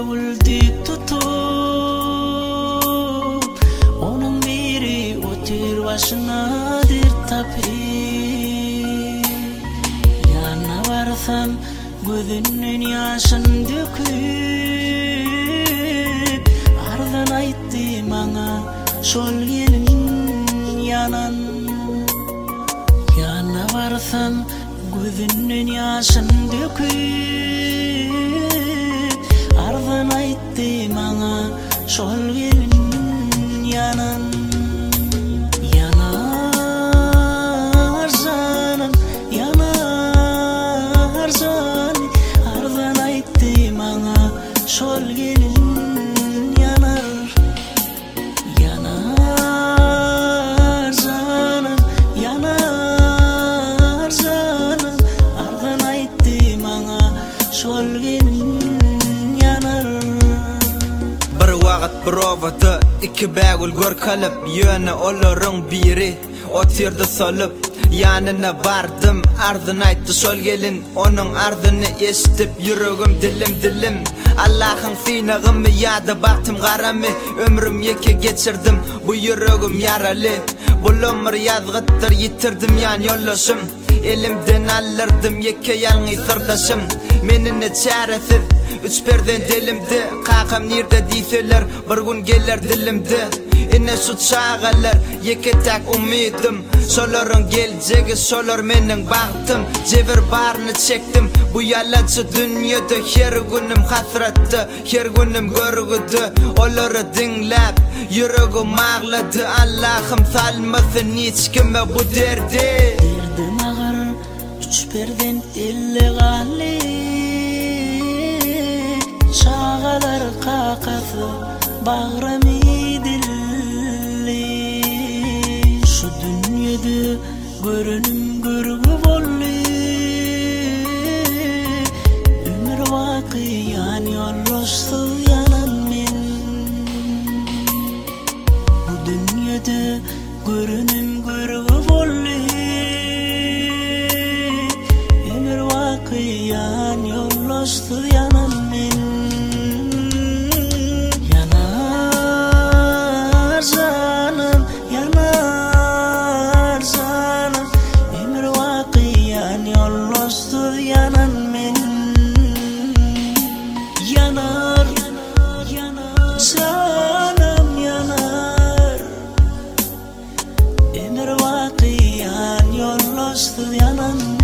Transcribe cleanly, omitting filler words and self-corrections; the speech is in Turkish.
uldik tutup onun biri otur başınadır tapir. Yana varsam gözünün yaşın döküp ardan aytdı bana şol gelin yanan. Yana varsam gözünün yaşın döküp ardan aytdı bana şol gelin yanan. Yanar canım, yanar canım, ardan aytdı bana şol gelin yanar. Yanar canım, yanar canım, ardan aytdı bana şol gelin yanar. Bir wagt provada iki bagul gör kalıp yöne olorun biri otirdi salıp yanına bardım ardın aytdı şol gelin onun ardını esitip yüreğim dilim Allah'ın sinagımı yada baktım garami ömrüm yeke geçirdim bu yüreğim yaralı bulumur yazgıttır yitirdim yan yollaşım elimden alırdım yeke yalnız sırdaşım menine çaresiz üç perden dilimde kakam nerede deyseler bir gün gelir dilimde ine şu çağalar yeke tek umidim soların geleceği solar menin baktım cevir barını çektim bu yalancı dünyada her günüm hasrattı her günüm görgüdü onları dinlep yüreğim ağladı Allah'ım salmasın hiç kime bu derdi. Derdim ağır üç perden illegali çağalar kakası bağrımı dilli şu dünyada görünüm görgü bolli ömür vakiyan yollaştı yanan men bu dünyada görünüm görgü bolli ömür vakiyan yollaştı yanan men. Canım, yanar canım, ömür vakiyan yollaştı yanan men. Yanar, yanar canım, yanar, ömür vakiyan yollaştı yanan men.